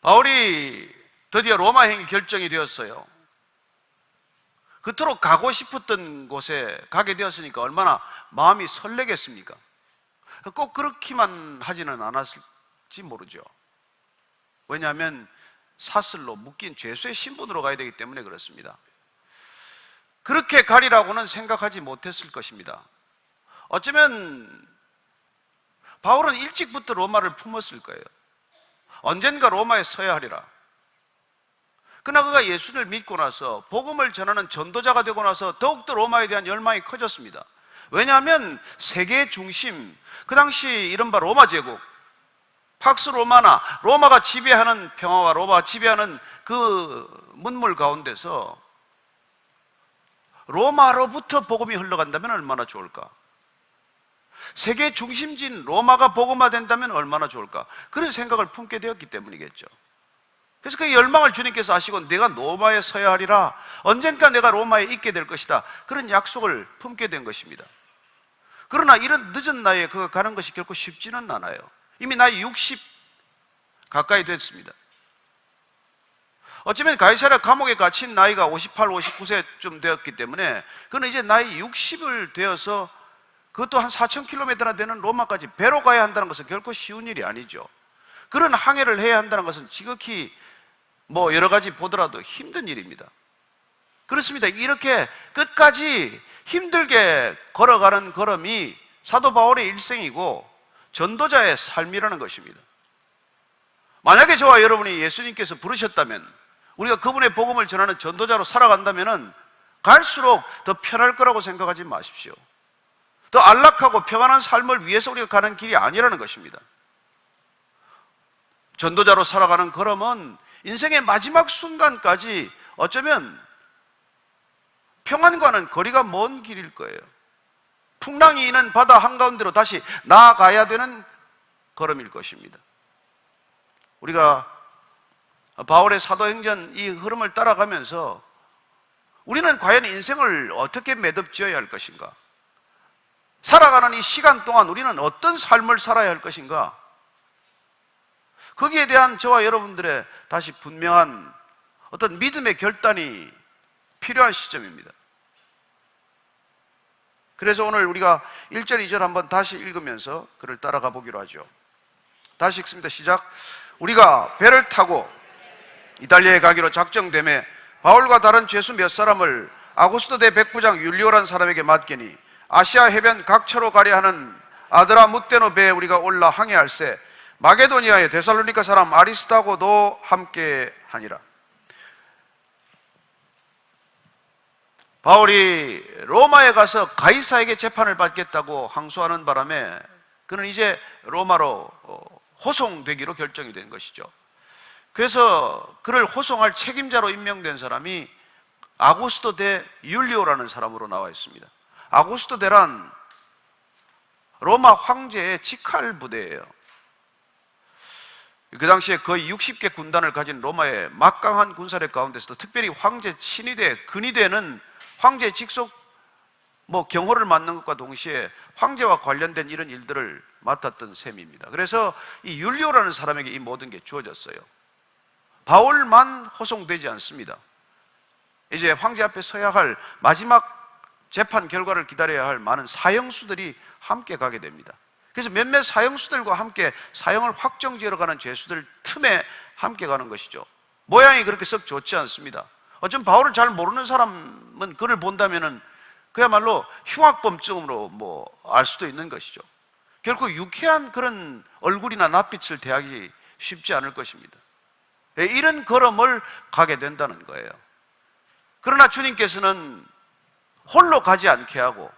바울이 드디어 로마 행이 결정이 되었어요. 그토록 가고 싶었던 곳에 가게 되었으니까 얼마나 마음이 설레겠습니까? 꼭 그렇기만 하지는 않았을지 모르죠. 왜냐하면 사슬로 묶인 죄수의 신분으로 가야 되기 때문에 그렇습니다. 그렇게 가리라고는 생각하지 못했을 것입니다. 어쩌면 바울은 일찍부터 로마를 품었을 거예요. 언젠가 로마에 서야 하리라. 그러나 그가 예수를 믿고 나서 복음을 전하는 전도자가 되고 나서 더욱더 로마에 대한 열망이 커졌습니다. 왜냐하면 세계의 중심, 그 당시 이른바 로마 제국, 팍스 로마나 로마가 지배하는 평화와 로마가 지배하는 그 문물 가운데서 로마로부터 복음이 흘러간다면 얼마나 좋을까? 세계 중심지인 로마가 복음화된다면 얼마나 좋을까? 그런 생각을 품게 되었기 때문이겠죠. 그래서 그 열망을 주님께서 아시고 내가 로마에 서야 하리라, 언젠가 내가 로마에 있게 될 것이다, 그런 약속을 품게 된 것입니다. 그러나 이런 늦은 나이에 그가 가는 것이 결코 쉽지는 않아요. 이미 나이 60 가까이 됐습니다. 어쩌면 가이사랴 감옥에 갇힌 나이가 58, 59세쯤 되었기 때문에 그는 이제 나이 60을 되어서 그것도 한 4,000km나 되는 로마까지 배로 가야 한다는 것은 결코 쉬운 일이 아니죠. 그런 항해를 해야 한다는 것은 지극히 여러 가지 보더라도 힘든 일입니다. 그렇습니다. 이렇게 끝까지 힘들게 걸어가는 걸음이 사도 바울의 일생이고 전도자의 삶이라는 것입니다. 만약에 저와 여러분이 예수님께서 부르셨다면, 우리가 그분의 복음을 전하는 전도자로 살아간다면 갈수록 더 편할 거라고 생각하지 마십시오. 더 안락하고 평안한 삶을 위해서 우리가 가는 길이 아니라는 것입니다. 전도자로 살아가는 걸음은 인생의 마지막 순간까지 어쩌면 평안과는 거리가 먼 길일 거예요. 풍랑이 있는 바다 한가운데로 다시 나아가야 되는 걸음일 것입니다. 우리가 바울의 사도행전 이 흐름을 따라가면서 우리는 과연 인생을 어떻게 매듭지어야 할 것인가? 살아가는 이 시간 동안 우리는 어떤 삶을 살아야 할 것인가? 거기에 대한 저와 여러분들의 다시 분명한 어떤 믿음의 결단이 필요한 시점입니다. 그래서 오늘 우리가 1절, 2절 한번 다시 읽으면서 그를 따라가 보기로 하죠. 다시 읽습니다. 시작. 우리가 배를 타고 이탈리아에 가기로 작정되매 바울과 다른 죄수 몇 사람을 아구스도 대 백부장 율리오라는 사람에게 맡기니 아시아 해변 각처로 가려 하는 아드라무테노 배에 우리가 올라 항해할세 마게도니아의 데살로니가 사람 아리스타고도 함께 하니라. 바울이 로마에 가서 가이사에게 재판을 받겠다고 항소하는 바람에 그는 이제 로마로 호송되기로 결정이 된 것이죠. 그래서 그를 호송할 책임자로 임명된 사람이 아구스도 대 율리오라는 사람으로 나와 있습니다. 아구스도 대란 로마 황제의 직할 부대예요. 그 당시에 거의 60개 군단을 가진 로마의 막강한 군사력 가운데서도 특별히 황제 친위대, 근위대는 황제 직속 경호를 맡는 것과 동시에 황제와 관련된 이런 일들을 맡았던 셈입니다. 그래서 이 율리오라는 사람에게 이 모든 게 주어졌어요. 바울만 호송되지 않습니다. 이제 황제 앞에 서야 할 마지막 재판 결과를 기다려야 할 많은 사형수들이 함께 가게 됩니다. 그래서 몇몇 사형수들과 함께 사형을 확정지으러 가는 죄수들 틈에 함께 가는 것이죠. 모양이 그렇게 썩 좋지 않습니다. 어쩜 바울을 잘 모르는 사람은 그를 본다면은 그야말로 흉악범증으로 알 수도 있는 것이죠. 결코 유쾌한 그런 얼굴이나 낯빛을 대하기 쉽지 않을 것입니다. 이런 걸음을 가게 된다는 거예요. 그러나 주님께서는 홀로 가지 않게 하고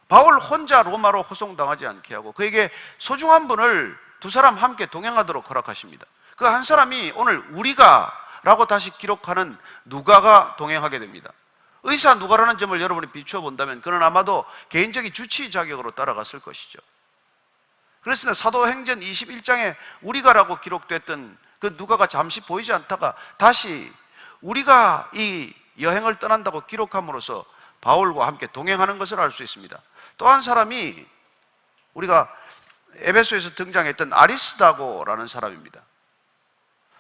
바울 혼자 로마로 호송당하지 않게 하고 그에게 소중한 분을 두 사람 함께 동행하도록 허락하십니다. 그 한 사람이 오늘 우리가 라고 다시 기록하는 누가가 동행하게 됩니다. 의사 누가라는 점을 여러분이 비추어 본다면 그는 아마도 개인적인 주치 자격으로 따라갔을 것이죠. 그래서 사도행전 21장에 우리가라고 기록됐던 그 누가가 잠시 보이지 않다가 다시 우리가 이 여행을 떠난다고 기록함으로써 바울과 함께 동행하는 것을 알 수 있습니다. 또 한 사람이 우리가 에베소에서 등장했던 아리스다고라는 사람입니다.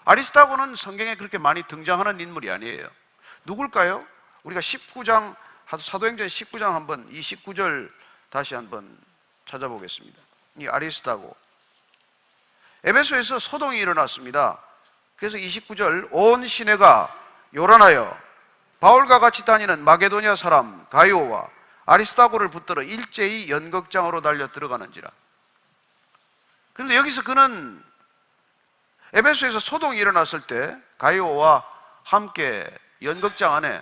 아리스타고는 성경에 그렇게 많이 등장하는 인물이 아니에요. 누굴까요? 우리가 19장, 사도행전 19장 한번, 이 19절 다시 한번 찾아보겠습니다. 이 아리스타고. 에베소에서 소동이 일어났습니다. 그래서 29절, 온 시내가 요란하여 바울과 같이 다니는 마게도니아 사람 가이오와 아리스타고를 붙들어 일제히 연극장으로 달려 들어가는지라. 그런데 여기서 그는 에베소에서 소동이 일어났을 때 가이오와 함께 연극장 안에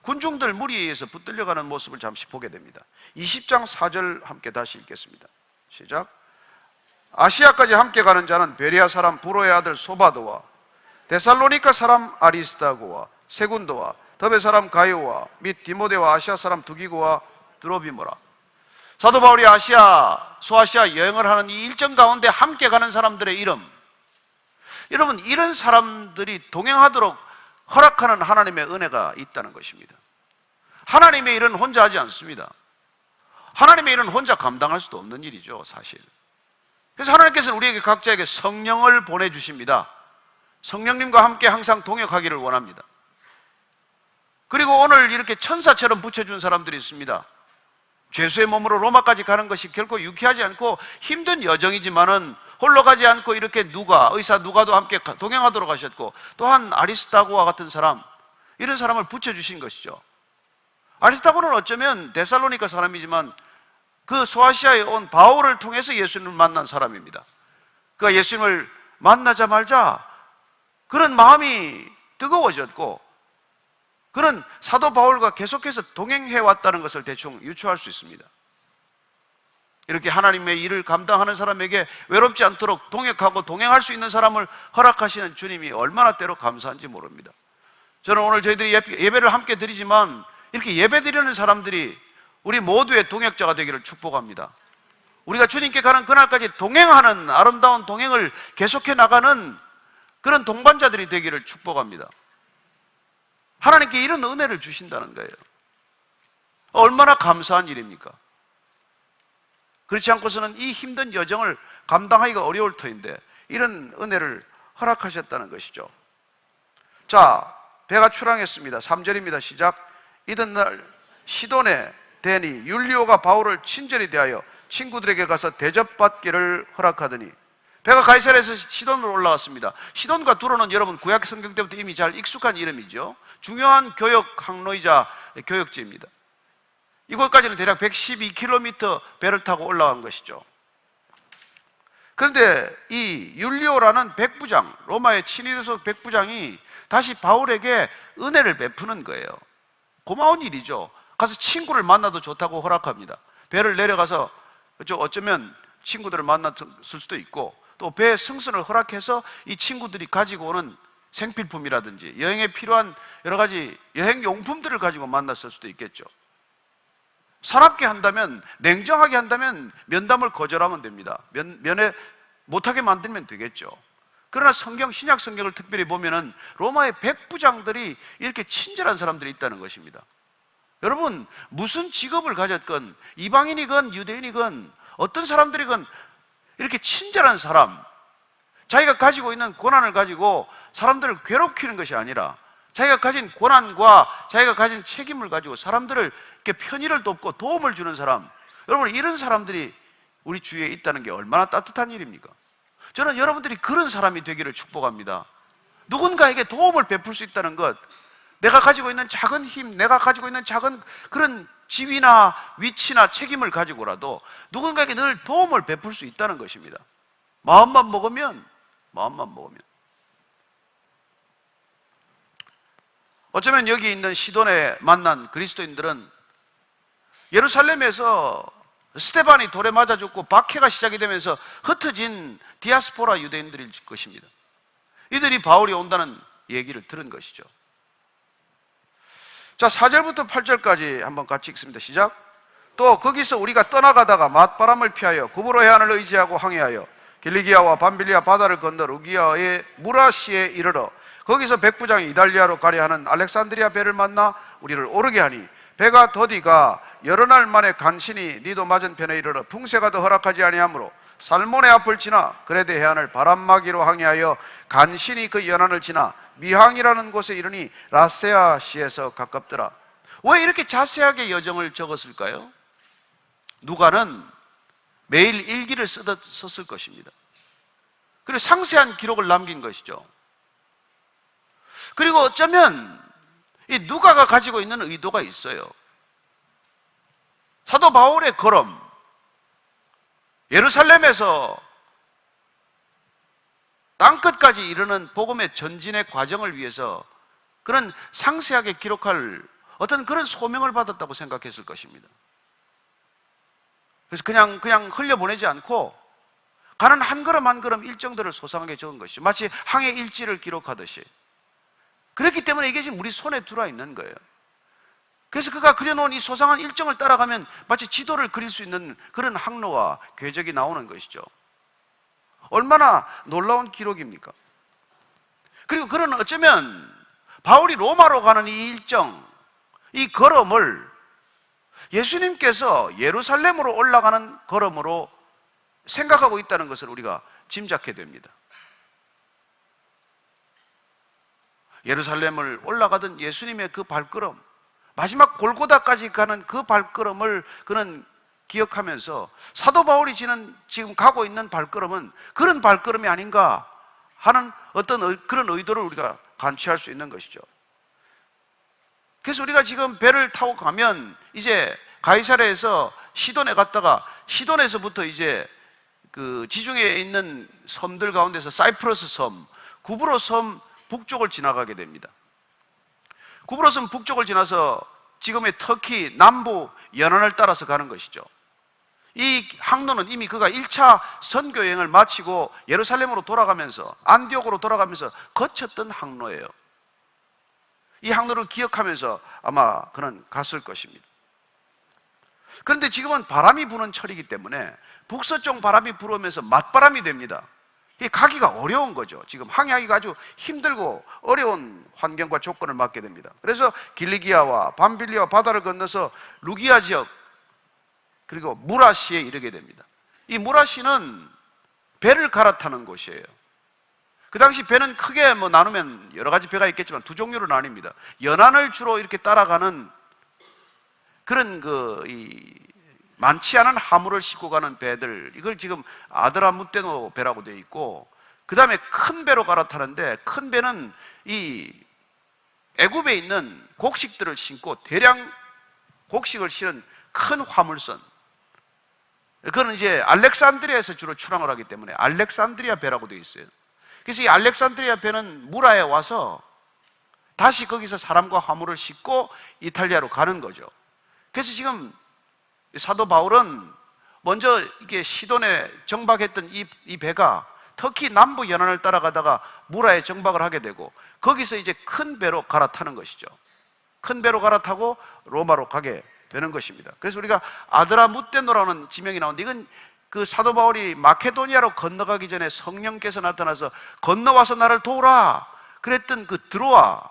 군중들 무리에 의해서 붙들려가는 모습을 잠시 보게 됩니다. 20장 4절 함께 다시 읽겠습니다. 시작. 아시아까지 함께 가는 자는 베레아 사람 브로의 아들 소바도와 데살로니가 사람 아리스타고와 세군도와 더베 사람 가이오와 및 디모데와 아시아 사람 두기고와 드로비모라. 사도 바울이 소아시아 여행을 하는 이 일정 가운데 함께 가는 사람들의 이름, 여러분, 이런 사람들이 동행하도록 허락하는 하나님의 은혜가 있다는 것입니다. 하나님의 일은 혼자 하지 않습니다. 하나님의 일은 혼자 감당할 수도 없는 일이죠, 사실. 그래서 하나님께서는 우리에게 각자에게 성령을 보내주십니다. 성령님과 함께 항상 동역하기를 원합니다. 그리고 오늘 이렇게 천사처럼 붙여준 사람들이 있습니다. 죄수의 몸으로 로마까지 가는 것이 결코 유쾌하지 않고 힘든 여정이지만은 홀로 가지 않고 이렇게 의사 누가도 함께 동행하도록 하셨고, 또한 아리스타고와 같은 사람, 이런 사람을 붙여주신 것이죠. 아리스타고는 어쩌면 데살로니가 사람이지만 그 소아시아에 온 바울을 통해서 예수님을 만난 사람입니다. 그가 예수님을 만나자마자 그런 마음이 뜨거워졌고, 그는 사도 바울과 계속해서 동행해 왔다는 것을 대충 유추할 수 있습니다. 이렇게 하나님의 일을 감당하는 사람에게 외롭지 않도록 동역하고 동행할 수 있는 사람을 허락하시는 주님이 얼마나 때로 감사한지 모릅니다. 저는 오늘 저희들이 예배를 함께 드리지만 이렇게 예배 드리는 사람들이 우리 모두의 동역자가 되기를 축복합니다. 우리가 주님께 가는 그날까지 동행하는 아름다운 동행을 계속해 나가는 그런 동반자들이 되기를 축복합니다. 하나님께 이런 은혜를 주신다는 거예요. 얼마나 감사한 일입니까? 그렇지 않고서는 이 힘든 여정을 감당하기가 어려울 터인데 이런 은혜를 허락하셨다는 것이죠. 자, 배가 출항했습니다. 3절입니다. 시작. 이튿날 시돈에 대니 율리오가 바울을 친절히 대하여 친구들에게 가서 대접받기를 허락하더니 배가 가이사랴에서 시돈으로 올라왔습니다. 시돈과 두로는 여러분 구약 성경 때부터 이미 잘 익숙한 이름이죠. 중요한 교역 항로이자 교역지입니다. 이곳까지는 대략 112km 배를 타고 올라간 것이죠. 그런데 이 율리오라는 백부장, 로마의 친위대소 백부장이 다시 바울에게 은혜를 베푸는 거예요. 고마운 일이죠. 가서 친구를 만나도 좋다고 허락합니다. 배를 내려가서 어쩌면 친구들을 만났을 수도 있고, 또 배 승선을 허락해서 이 친구들이 가지고 오는 생필품이라든지 여행에 필요한 여러 가지 여행 용품들을 가지고 만났을 수도 있겠죠. 사납게 한다면, 냉정하게 한다면 면담을 거절하면 됩니다. 면회 못하게 만들면 되겠죠. 그러나 신약 성경을 특별히 보면은 로마의 백부장들이 이렇게 친절한 사람들이 있다는 것입니다. 여러분, 무슨 직업을 가졌건 이방인이건 유대인이건 어떤 사람들이건 이렇게 친절한 사람, 자기가 가지고 있는 고난을 가지고 사람들을 괴롭히는 것이 아니라 자기가 가진 고난과 자기가 가진 책임을 가지고 사람들을 이렇게 편의를 돕고 도움을 주는 사람, 여러분, 이런 사람들이 우리 주위에 있다는 게 얼마나 따뜻한 일입니까? 저는 여러분들이 그런 사람이 되기를 축복합니다. 누군가에게 도움을 베풀 수 있다는 것, 내가 가지고 있는 작은 힘, 내가 가지고 있는 작은 그런 지위나 위치나 책임을 가지고라도 누군가에게 늘 도움을 베풀 수 있다는 것입니다. 마음만 먹으면. 어쩌면 여기 있는 시돈에 만난 그리스도인들은 예루살렘에서 스데반이 돌에 맞아 죽고 박해가 시작이 되면서 흩어진 디아스포라 유대인들일 것입니다. 이들이 바울이 온다는 얘기를 들은 것이죠. 자, 4절부터 8절까지 한번 같이 읽습니다. 시작. 또 거기서 우리가 떠나가다가 맞바람을 피하여 구브로 해안을 의지하고 항해하여 길리기아와 밤빌리아 바다를 건너 루기아의 무라시에 이르러 거기서 백부장이 이달리아로 가려 하는 알렉산드리아 배를 만나 우리를 오르게 하니 배가 더디가 여러 날 만에 간신히 니도 맞은편에 이르러 풍세가 더 허락하지 아니하므로 살몬의 앞을 지나 그레데 해안을 바람막이로 항해하여 간신히 그 연안을 지나 미항이라는 곳에 이르니 라세아시에서 가깝더라. 왜 이렇게 자세하게 여정을 적었을까요? 누가는 매일 일기를 썼을 것입니다. 그리고 상세한 기록을 남긴 것이죠. 그리고 어쩌면 이 누가가 가지고 있는 의도가 있어요. 사도 바울의 걸음, 예루살렘에서 땅끝까지 이르는 복음의 전진의 과정을 위해서 그런 상세하게 기록할 어떤 그런 소명을 받았다고 생각했을 것입니다. 그래서 그냥 흘려보내지 않고 가는 한 걸음 한 걸음 일정들을 소상하게 적은 것이죠. 마치 항해 일지를 기록하듯이. 그렇기 때문에 이게 지금 우리 손에 들어와 있는 거예요. 그래서 그가 그려놓은 이 소상한 일정을 따라가면 마치 지도를 그릴 수 있는 그런 항로와 궤적이 나오는 것이죠. 얼마나 놀라운 기록입니까? 그리고 그는 어쩌면 바울이 로마로 가는 이 일정, 이 걸음을 예수님께서 예루살렘으로 올라가는 걸음으로 생각하고 있다는 것을 우리가 짐작해 됩니다. 예루살렘을 올라가던 예수님의 그 발걸음, 마지막 골고다까지 가는 그 발걸음을 그는 기억하면서 사도 바울이 지금 가고 있는 발걸음은 그런 발걸음이 아닌가 하는 어떤 그런 의도를 우리가 간취할 수 있는 것이죠. 그래서 우리가 지금 배를 타고 가면 이제 가이사랴에서 시돈에 갔다가 시돈에서부터 이제 그 지중해에 있는 섬들 가운데서 사이프러스 섬, 구브로 섬 북쪽을 지나가게 됩니다. 구브로 섬 북쪽을 지나서 지금의 터키 남부 연안을 따라서 가는 것이죠. 이 항로는 이미 그가 1차 선교 여행을 마치고 예루살렘으로 돌아가면서 안디옥으로 돌아가면서 거쳤던 항로예요. 이 항로를 기억하면서 아마 그는 갔을 것입니다. 그런데 지금은 바람이 부는 철이기 때문에 북서쪽 바람이 불어오면서 맞바람이 됩니다. 가기가 어려운 거죠. 지금 항해하기가 아주 힘들고 어려운 환경과 조건을 맞게 됩니다. 그래서 길리기아와 밤빌리아 바다를 건너서 루기아 지역 그리고 무라시에 이르게 됩니다. 이 무라시는 배를 갈아타는 곳이에요. 그 당시 배는 크게 나누면 여러 가지 배가 있겠지만 두 종류로 나뉩니다. 연안을 주로 이렇게 따라가는 그런 많지 않은 화물을 싣고 가는 배들, 이걸 지금 아드라무떼노 배라고 되어 있고, 그 다음에 큰 배로 갈아타는데, 큰 배는 이 애굽에 있는 곡식들을 싣고 대량 곡식을 실은 큰 화물선, 그거는 이제 알렉산드리아에서 주로 출항을 하기 때문에 알렉산드리아 배라고 되어 있어요. 그래서 이 알렉산드리아 배는 무라에 와서 다시 거기서 사람과 화물을 싣고 이탈리아로 가는 거죠. 그래서 지금 사도 바울은 먼저 이게 시돈에 정박했던 이 배가 터키 남부 연안을 따라가다가 무라에 정박을 하게 되고 거기서 이제 큰 배로 갈아타는 것이죠. 큰 배로 갈아타고 로마로 가게 되는 것입니다. 그래서 우리가 아드라무떼노라는 지명이 나오는데 이건 그 사도 바울이 마케도니아로 건너가기 전에 성령께서 나타나서 건너와서 나를 도우라 그랬던 그 드로아,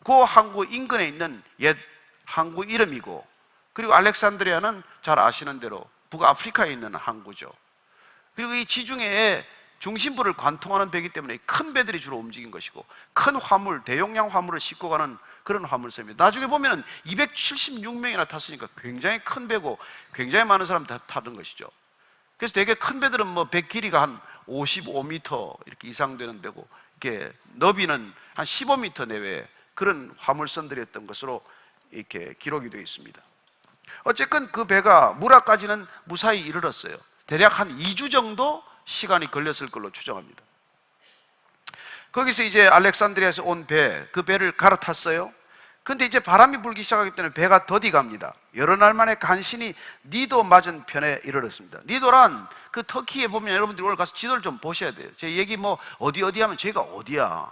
그 항구 인근에 있는 옛 항구 이름이고, 그리고 알렉산드리아는 잘 아시는 대로 북아프리카에 있는 항구죠. 그리고 이 지중해에 중심부를 관통하는 배이기 때문에 큰 배들이 주로 움직인 것이고, 큰 화물, 대용량 화물을 싣고 가는 그런 화물선입니다. 나중에 보면 276명이나 탔으니까 굉장히 큰 배고 굉장히 많은 사람이 다 타던 것이죠. 그래서 되게 큰 배들은 배 길이가 한 55m 이렇게 이상 되는 배고, 이렇게 너비는 한 15m 내외의 그런 화물선들이었던 것으로 이렇게 기록이 되어 있습니다. 어쨌건 그 배가 무라까지는 무사히 이르렀어요. 대략 한 2주 정도 시간이 걸렸을 걸로 추정합니다. 거기서 이제 알렉산드리아에서 온 그 배를 갈아탔어요. 근데 이제 바람이 불기 시작하기 때문에 배가 더디 갑니다. 여러 날 만에 간신히 니도 맞은 편에 이르렀습니다. 니도란 그 터키에 보면 여러분들이 오늘 가서 지도를 좀 보셔야 돼요. 제 얘기 어디 하면 저희가 어디야?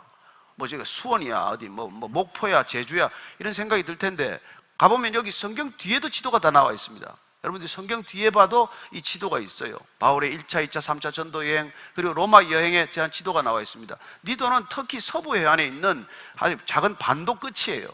저희가 수원이야? 어디 목포야? 제주야? 이런 생각이 들 텐데 가보면 여기 성경 뒤에도 지도가 다 나와 있습니다. 여러분들이 성경 뒤에 봐도 이 지도가 있어요. 바울의 1차, 2차, 3차 전도 여행, 그리고 로마 여행에 대한 지도가 나와 있습니다. 니도는 터키 서부 해안에 있는 아주 작은 반도 끝이에요.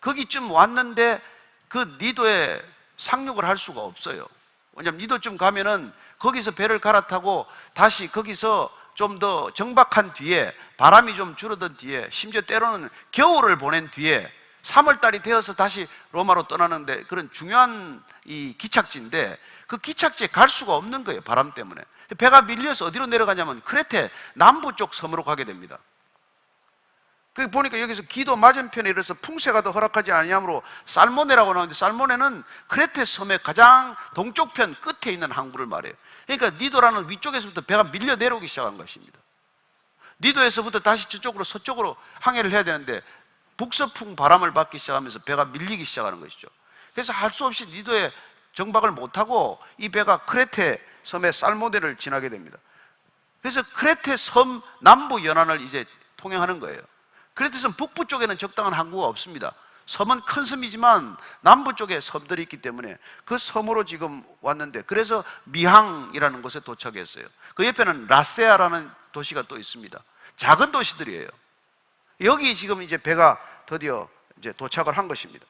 거기쯤 왔는데 그 니도에 상륙을 할 수가 없어요. 왜냐하면 니도쯤 가면은 거기서 배를 갈아타고 다시 거기서 좀 더 정박한 뒤에, 바람이 좀 줄어든 뒤에, 심지어 때로는 겨울을 보낸 뒤에 3월달이 되어서 다시 로마로 떠나는데, 그런 중요한 이 기착지인데 그 기착지에 갈 수가 없는 거예요. 바람 때문에. 배가 밀려서 어디로 내려가냐면 크레테 남부 쪽 섬으로 가게 됩니다. 그 보니까 여기서 기도 맞은편에 이래서 풍세가 더 허락하지 아니하므로 살모네라고 나오는데, 살모네는 크레테 섬의 가장 동쪽 편 끝에 있는 항구를 말해요. 그러니까 니도라는 위쪽에서부터 배가 밀려 내려오기 시작한 것입니다. 니도에서부터 다시 저쪽으로 서쪽으로 항해를 해야 되는데 북서풍 바람을 받기 시작하면서 배가 밀리기 시작하는 것이죠. 그래서 할 수 없이 니도에 정박을 못하고 이 배가 크레테 섬의 살모네를 지나게 됩니다. 그래서 크레테 섬 남부 연안을 이제 통행하는 거예요. 크레테 섬 북부 쪽에는 적당한 항구가 없습니다. 섬은 큰 섬이지만 남부 쪽에 섬들이 있기 때문에 그 섬으로 지금 왔는데, 그래서 미항이라는 곳에 도착했어요. 그 옆에는 라세아라는 도시가 또 있습니다. 작은 도시들이에요. 여기 지금 이제 배가 드디어 이제 도착을 한 것입니다.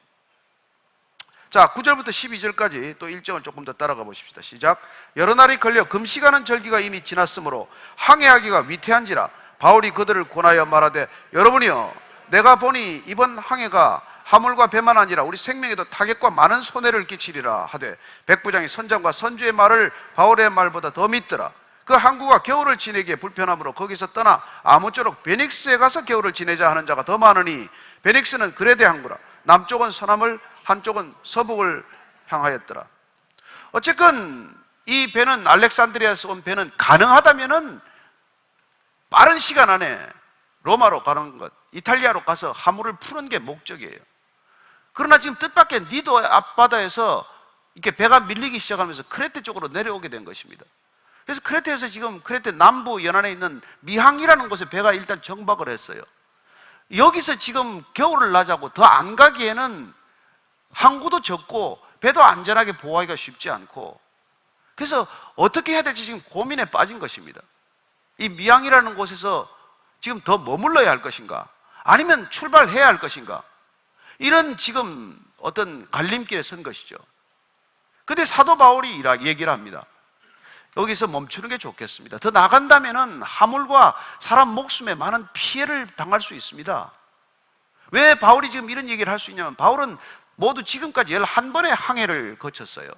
자, 9절부터 12절까지 또 일정을 조금 더 따라가 보십시다. 시작. 여러 날이 걸려 금시가는 절기가 이미 지났으므로 항해하기가 위태한지라 바울이 그들을 권하여 말하되, 여러분이여, 내가 보니 이번 항해가 하물과 배만 아니라 우리 생명에도 타격과 많은 손해를 끼치리라 하되, 백부장이 선장과 선주의 말을 바울의 말보다 더 믿더라. 그 항구가 겨울을 지내기에 불편하므로 거기서 떠나 아무쪼록 베닉스에 가서 겨울을 지내자 하는 자가 더 많으니, 베닉스는 그레데 항구라. 남쪽은 서남을, 한쪽은 서북을 향하였더라. 어쨌건 이 배는, 알렉산드리아에서 온 배는 가능하다면은 빠른 시간 안에 로마로 가는 것, 이탈리아로 가서 화물을 푸는 게 목적이에요. 그러나 지금 뜻밖의 니도 앞바다에서 이렇게 배가 밀리기 시작하면서 크레테 쪽으로 내려오게 된 것입니다. 그래서 크레테에서 지금 크레테 남부 연안에 있는 미항이라는 곳에 배가 일단 정박을 했어요. 여기서 지금 겨울을 나자고 더 안 가기에는 항구도 적고 배도 안전하게 보호하기가 쉽지 않고, 그래서 어떻게 해야 될지 지금 고민에 빠진 것입니다. 이 미항이라는 곳에서 지금 더 머물러야 할 것인가, 아니면 출발해야 할 것인가, 이런 지금 어떤 갈림길에 선 것이죠. 근데 사도 바울이 얘기를 합니다. 여기서 멈추는 게 좋겠습니다. 더 나간다면은 하물과 사람 목숨에 많은 피해를 당할 수 있습니다. 왜 바울이 지금 이런 얘기를 할 수 있냐면, 바울은 모두 지금까지 11번의 항해를 거쳤어요.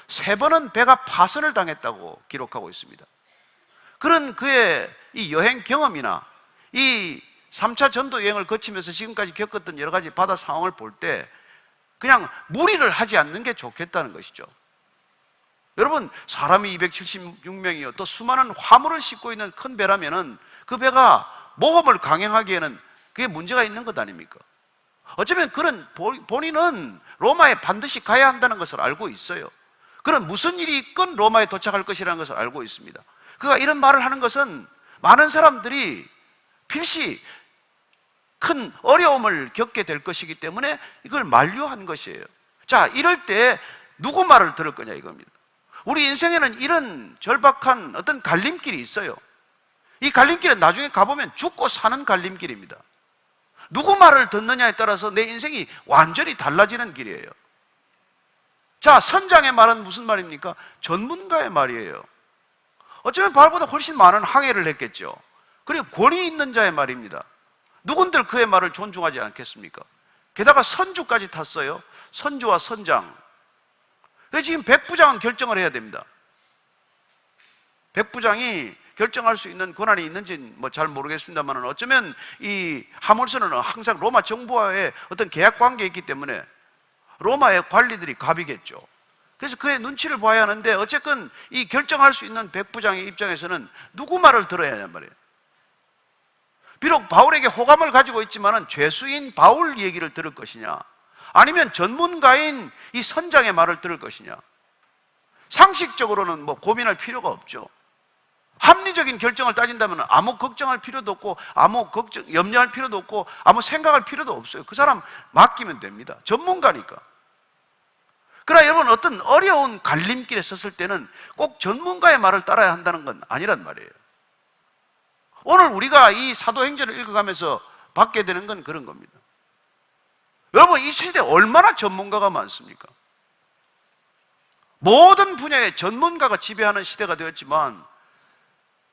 3번은 배가 파손을 당했다고 기록하고 있습니다. 그런 그의 이 여행 경험이나 이 3차 전도 여행을 거치면서 지금까지 겪었던 여러 가지 바다 상황을 볼 때 그냥 무리를 하지 않는 게 좋겠다는 것이죠. 여러분, 사람이 276명이요 또 수많은 화물을 싣고 있는 큰 배라면은 그 배가 모험을 강행하기에는 그게 문제가 있는 것 아닙니까? 어쩌면 그런 본인은 로마에 반드시 가야 한다는 것을 알고 있어요. 그런 무슨 일이 있건 로마에 도착할 것이라는 것을 알고 있습니다. 그가 이런 말을 하는 것은 많은 사람들이 필시 큰 어려움을 겪게 될 것이기 때문에 이걸 만류한 것이에요. 자, 이럴 때 누구 말을 들을 거냐 이겁니다. 우리 인생에는 이런 절박한 어떤 갈림길이 있어요. 이 갈림길은 나중에 가보면 죽고 사는 갈림길입니다. 누구 말을 듣느냐에 따라서 내 인생이 완전히 달라지는 길이에요. 자, 선장의 말은 무슨 말입니까? 전문가의 말이에요. 어쩌면 바울보다 훨씬 많은 항해를 했겠죠. 그리고 권위 있는 자의 말입니다. 누군들 그의 말을 존중하지 않겠습니까? 게다가 선주까지 탔어요. 선주와 선장. 지금 백부장은 결정을 해야 됩니다. 백부장이 결정할 수 있는 권한이 있는지 뭐 잘 모르겠습니다만, 어쩌면 이 하물선은 항상 로마 정부와의 어떤 계약 관계에 있기 때문에 로마의 관리들이 갑이겠죠. 그래서 그의 눈치를 봐야 하는데, 어쨌든 이 결정할 수 있는 백부장의 입장에서는 누구 말을 들어야 하냔 말이에요. 비록 바울에게 호감을 가지고 있지만은 죄수인 바울 얘기를 들을 것이냐, 아니면 전문가인 이 선장의 말을 들을 것이냐. 상식적으로는 뭐 고민할 필요가 없죠. 합리적인 결정을 따진다면 아무 걱정할 필요도 없고, 아무 염려할 필요도 없고, 아무 생각할 필요도 없어요. 그 사람 맡기면 됩니다. 전문가니까. 그러나 여러분, 어떤 어려운 갈림길에 섰을 때는 꼭 전문가의 말을 따라야 한다는 건 아니란 말이에요. 오늘 우리가 이 사도행전을 읽어가면서 받게 되는 건 그런 겁니다. 여러분, 이 세대에 얼마나 전문가가 많습니까? 모든 분야의 전문가가 지배하는 시대가 되었지만,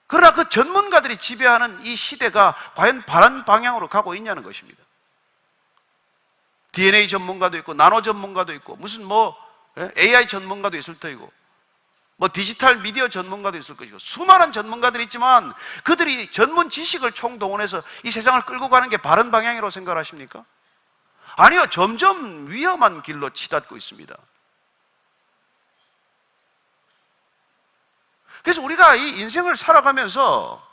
그러나 그 전문가들이 지배하는 이 시대가 과연 바른 방향으로 가고 있냐는 것입니다. DNA 전문가도 있고 나노 전문가도 있고 무슨 AI 전문가도 있을 터이고 디지털 미디어 전문가도 있을 것이고 수많은 전문가들이 있지만 그들이 전문 지식을 총동원해서 이 세상을 끌고 가는 게 바른 방향이라고 생각하십니까? 아니요, 점점 위험한 길로 치닫고 있습니다. 그래서 우리가 이 인생을 살아가면서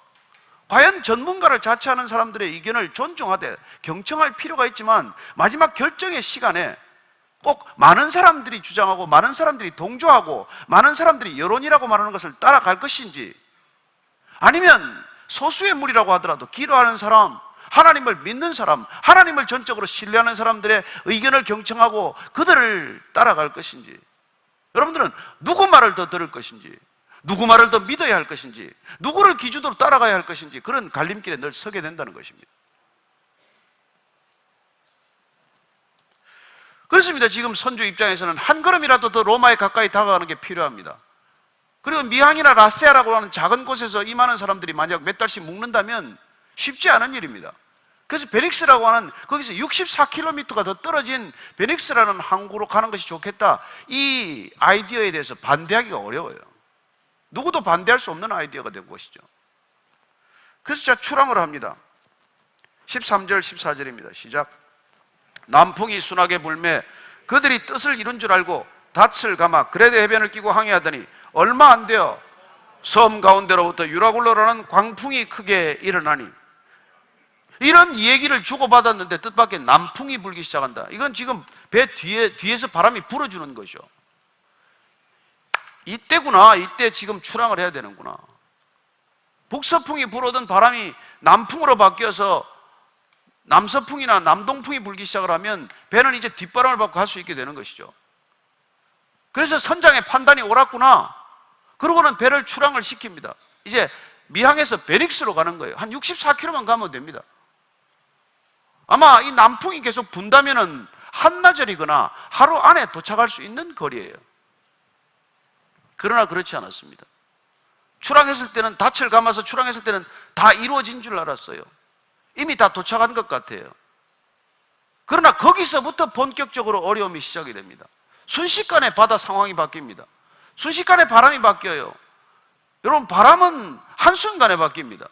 과연 전문가를 자처하는 사람들의 의견을 존중하되 경청할 필요가 있지만 마지막 결정의 시간에 꼭 많은 사람들이 주장하고 많은 사람들이 동조하고 많은 사람들이 여론이라고 말하는 것을 따라갈 것인지, 아니면 소수의 무리라고 하더라도 기도하는 사람, 하나님을 믿는 사람, 하나님을 전적으로 신뢰하는 사람들의 의견을 경청하고 그들을 따라갈 것인지, 여러분들은 누구 말을 더 들을 것인지, 누구 말을 더 믿어야 할 것인지, 누구를 기준으로 따라가야 할 것인지, 그런 갈림길에 늘 서게 된다는 것입니다. 그렇습니다. 지금 선주 입장에서는 한 걸음이라도 더 로마에 가까이 다가가는 게 필요합니다. 그리고 미항이나 라세아라고 하는 작은 곳에서 이 많은 사람들이 만약 몇 달씩 묵는다면 쉽지 않은 일입니다. 그래서 베닉스라고 하는, 거기서 64km가 더 떨어진 베닉스라는 항구로 가는 것이 좋겠다, 이 아이디어에 대해서 반대하기가 어려워요. 누구도 반대할 수 없는 아이디어가 된 것이죠. 그래서 제가 출항을 합니다. 13절 14절입니다 시작. 남풍이 순하게 불매 그들이 뜻을 이룬 줄 알고 닻을 감아 그레데 해변을 끼고 항해하더니 얼마 안 되어 섬 가운데로부터 유라굴로라는 광풍이 크게 일어나니, 이런 얘기를 주고받았는데 뜻밖의 남풍이 불기 시작한다. 이건 지금 배 뒤에서 바람이 불어주는 것이죠. 이때구나, 이때 지금 출항을 해야 되는구나. 북서풍이 불어오던 바람이 남풍으로 바뀌어서 남서풍이나 남동풍이 불기 시작을 하면 배는 이제 뒷바람을 받고 갈 수 있게 되는 것이죠. 그래서 선장의 판단이 옳았구나. 그러고는 배를 출항을 시킵니다. 이제 미항에서 베닉스로 가는 거예요. 한 64km만 가면 됩니다. 아마 이 남풍이 계속 분다면은 한나절이거나 하루 안에 도착할 수 있는 거리예요. 그러나 그렇지 않았습니다. 출항했을 때는, 닻을 감아서 출항했을 때는 다 이루어진 줄 알았어요. 이미 다 도착한 것 같아요. 그러나 거기서부터 본격적으로 어려움이 시작이 됩니다. 순식간에 바다 상황이 바뀝니다. 순식간에 바람이 바뀌어요. 여러분, 바람은 한순간에 바뀝니다.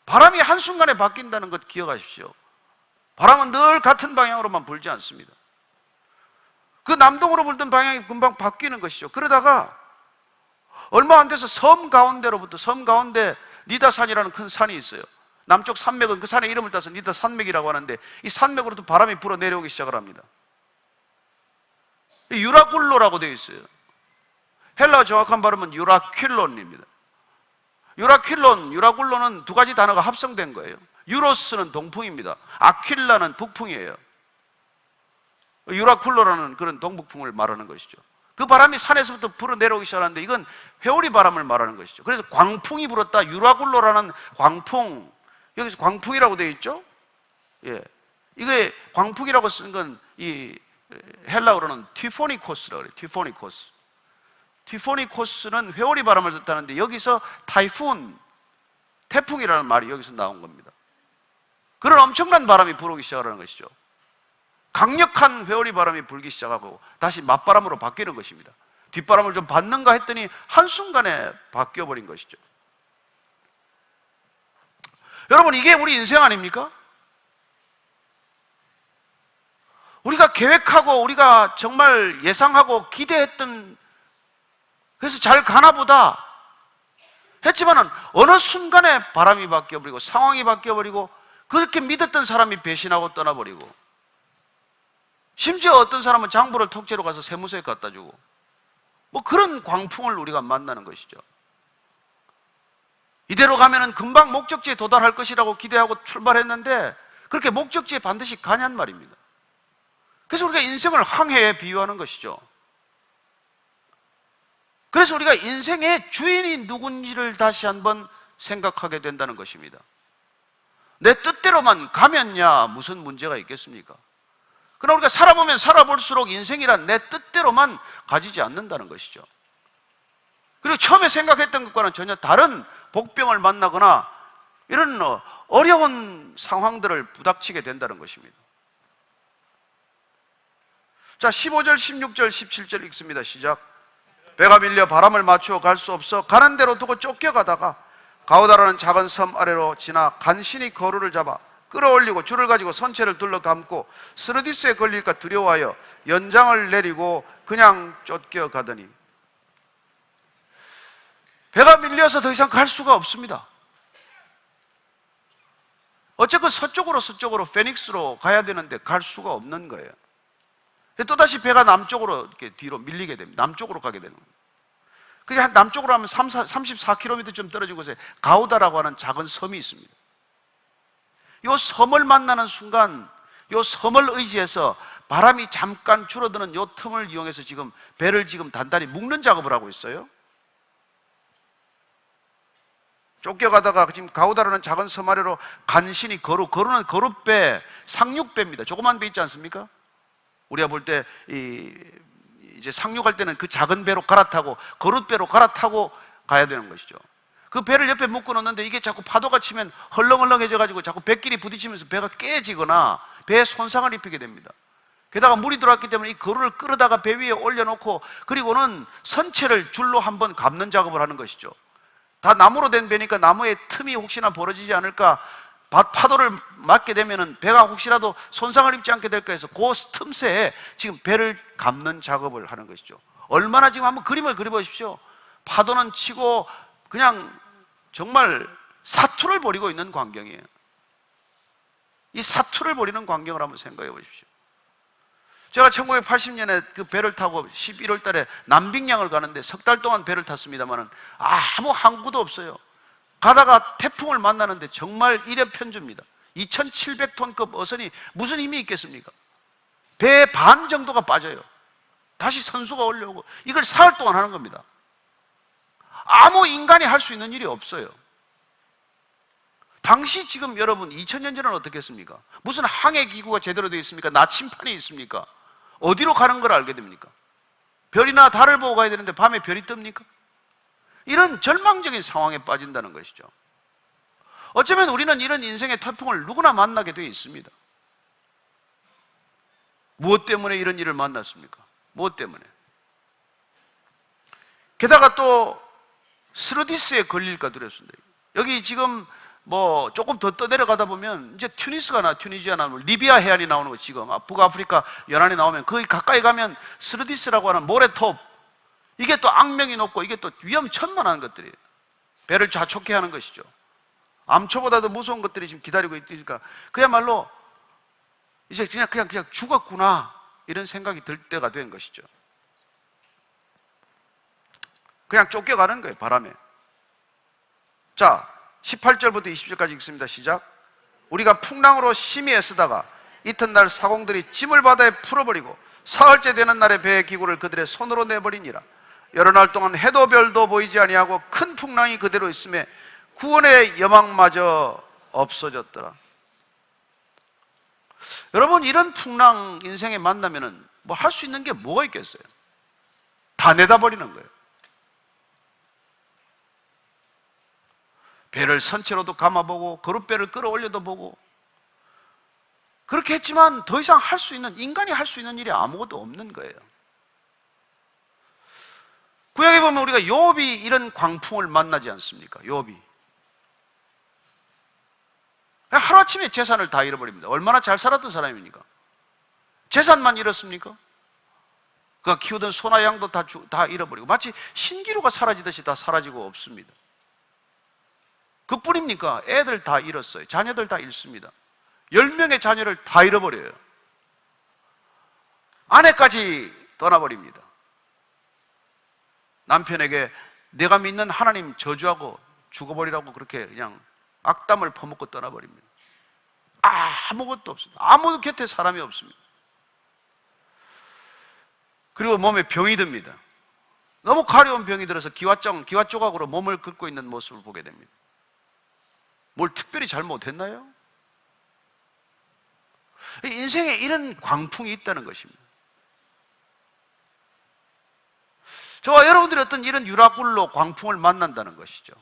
바람이 한순간에 바뀐다는 것 기억하십시오. 바람은 늘 같은 방향으로만 불지 않습니다. 그 남동으로 불던 방향이 금방 바뀌는 것이죠. 그러다가 얼마 안 돼서 섬 가운데로부터, 섬 가운데 니다산이라는 큰 산이 있어요. 남쪽 산맥은 그 산의 이름을 따서 니다 산맥이라고 하는데, 이 산맥으로부터 바람이 불어 내려오기 시작을 합니다. 유라굴로라고 되어 있어요. 헬라어 정확한 발음은 유라퀼론입니다. 유라굴로는 두 가지 단어가 합성된 거예요. 유로스는 동풍입니다. 아퀼라는 북풍이에요. 유라굴로라는 그런 동북풍을 말하는 것이죠. 그 바람이 산에서부터 불어 내려오기 시작하는데 이건 회오리 바람을 말하는 것이죠. 그래서 광풍이 불었다. 유라굴로라는 광풍, 여기서 광풍이라고 되어 있죠. 예, 이게 광풍이라고 쓰는 건 이 헬라어로는 티포니코스라고 그래요. 티포니코스. 티포니코스는 회오리 바람을 뜻하는데 여기서 타이푼, 태풍이라는 말이 여기서 나온 겁니다. 그런 엄청난 바람이 불어오기 시작하는 것이죠. 강력한 회오리 바람이 불기 시작하고 다시 맞바람으로 바뀌는 것입니다. 뒷바람을 좀 받는가 했더니 한순간에 바뀌어버린 것이죠. 여러분, 이게 우리 인생 아닙니까? 우리가 계획하고 우리가 정말 예상하고 기대했던, 그래서 잘 가나 보다 했지만은 어느 순간에 바람이 바뀌어버리고 상황이 바뀌어버리고 그렇게 믿었던 사람이 배신하고 떠나버리고, 심지어 어떤 사람은 장부를 통째로 가서 세무서에 갖다 주고, 그런 광풍을 우리가 만나는 것이죠. 이대로 가면은 금방 목적지에 도달할 것이라고 기대하고 출발했는데 그렇게 목적지에 반드시 가냔 말입니다. 그래서 우리가 인생을 항해에 비유하는 것이죠. 그래서 우리가 인생의 주인이 누군지를 다시 한번 생각하게 된다는 것입니다. 내 뜻대로만 가면야 무슨 문제가 있겠습니까? 그러나 우리가 살아보면 살아볼수록 인생이란 내 뜻대로만 가지지 않는다는 것이죠. 그리고 처음에 생각했던 것과는 전혀 다른 복병을 만나거나 이런 어려운 상황들을 부닥치게 된다는 것입니다. 자, 15절, 16절, 17절 읽습니다. 시작. 배가 밀려 바람을 맞추어 갈 수 없어 가는 대로 두고 쫓겨가다가 가우다라는 작은 섬 아래로 지나 간신히 거루를 잡아 끌어올리고 줄을 가지고 선체를 둘러 감고 스르디스에 걸릴까 두려워하여 연장을 내리고 그냥 쫓겨가더니, 배가 밀려서 더 이상 갈 수가 없습니다. 어쨌건 서쪽으로 페닉스로 가야 되는데 갈 수가 없는 거예요. 또다시 배가 남쪽으로 이렇게 뒤로 밀리게 됩니다. 남쪽으로 가게 되는 거예요. 그게 한 남쪽으로 하면 34km쯤 떨어진 곳에 가우다라고 하는 작은 섬이 있습니다. 이 섬을 만나는 순간 이 섬을 의지해서 바람이 잠깐 줄어드는 이 틈을 이용해서 지금 배를 지금 단단히 묶는 작업을 하고 있어요. 쫓겨가다가 지금 가우다라는 작은 섬 아래로 간신히 거루는 거룻배, 상륙배입니다. 조그만 배 있지 않습니까? 우리가 볼 때 이제 상륙할 때는 그 작은 배로 갈아타고 거룻배로 갈아타고 가야 되는 것이죠. 그 배를 옆에 묶어 놓는데 이게 자꾸 파도가 치면 헐렁헐렁해져 가지고 자꾸 배끼리 부딪히면서 배가 깨지거나 배에 손상을 입히게 됩니다. 게다가 물이 들어왔기 때문에 이 거루를 끌어다가 배 위에 올려놓고 그리고는 선체를 줄로 한번 감는 작업을 하는 것이죠. 다 나무로 된 배니까 나무에 틈이 혹시나 벌어지지 않을까, 파도를 맞게 되면 배가 혹시라도 손상을 입지 않게 될까 해서 그 틈새에 지금 배를 감는 작업을 하는 것이죠. 얼마나 지금 한번 그림을 그려보십시오. 파도는 치고 그냥 정말 사투를 벌이고 있는 광경이에요. 이 사투를 벌이는 광경을 한번 생각해 보십시오. 제가 1980년에 그 배를 타고 11월 달에 남빙양을 가는데 석 달 동안 배를 탔습니다만 아무 항구도 없어요. 가다가 태풍을 만나는데 정말 일회편주입니다. 2700톤급 어선이 무슨 힘이 있겠습니까? 배 반 정도가 빠져요. 다시 선수가 올려오고 이걸 사흘 동안 하는 겁니다. 아무 인간이 할 수 있는 일이 없어요. 당시 지금 여러분 2000년 전에는 어떻게 했습니까? 무슨 항해기구가 제대로 되어 있습니까? 나침판이 있습니까? 어디로 가는 걸 알게 됩니까? 별이나 달을 보고 가야 되는데 밤에 별이 뜹니까? 이런 절망적인 상황에 빠진다는 것이죠. 어쩌면 우리는 이런 인생의 태풍을 누구나 만나게 되어 있습니다. 무엇 때문에 이런 일을 만났습니까? 무엇 때문에? 게다가 또 스르디스에 걸릴까 두렵습니다. 여기 지금 뭐 조금 더 떠내려가다 보면 이제 튜니지아나 리비아 해안이 나오는 거, 지금 북아프리카 연안이 나오면 거기 가까이 가면 스르디스라고 하는 모래톱, 이게 또 악명이 높고 이게 또 위험천만한 것들이에요. 배를 자촉해 하는 것이죠. 암초보다도 무서운 것들이 지금 기다리고 있으니까 그야말로 이제 그냥 죽었구나 이런 생각이 들 때가 된 것이죠. 그냥 쫓겨가는 거예요, 바람에. 자, 18절부터 20절까지 읽습니다. 시작. 우리가 풍랑으로 심히 애쓰다가 이튿날 사공들이 짐을 바다에 풀어버리고 사흘째 되는 날에 배의 기구를 그들의 손으로 내버리니라. 여러 날 동안 해도 별도 보이지 아니하고 큰 풍랑이 그대로 있음에 구원의 여망마저 없어졌더라. 여러분, 이런 풍랑 인생에 만나면은 뭐 할 수 있는 게 뭐가 있겠어요? 다 내다버리는 거예요. 배를 선체로도 감아보고 거룻배를 끌어올려도 보고 그렇게 했지만 더 이상 할 수 있는, 인간이 할 수 있는 일이 아무것도 없는 거예요. 구약에 보면 우리가 욥이 이런 광풍을 만나지 않습니까? 욥이 하루아침에 재산을 다 잃어버립니다. 얼마나 잘 살았던 사람입니까? 재산만 잃었습니까? 그가 키우던 소나 양도 다 잃어버리고 마치 신기루가 사라지듯이 다 사라지고 없습니다. 그뿐입니까? 애들 다 잃었어요. 자녀들 다 잃습니다. 10명의 자녀를 다 잃어버려요. 아내까지 떠나버립니다. 남편에게 내가 믿는 하나님 저주하고 죽어버리라고 그렇게 그냥 악담을 퍼먹고 떠나버립니다. 아무것도 없습니다. 아무 곁에 사람이 없습니다. 그리고 몸에 병이 듭니다. 너무 가려운 병이 들어서 기와 조각으로 몸을 긁고 있는 모습을 보게 됩니다. 뭘 특별히 잘못했나요? 인생에 이런 광풍이 있다는 것입니다. 저와 여러분들이 어떤 이런 유라굴로 광풍을 만난다는 것이죠.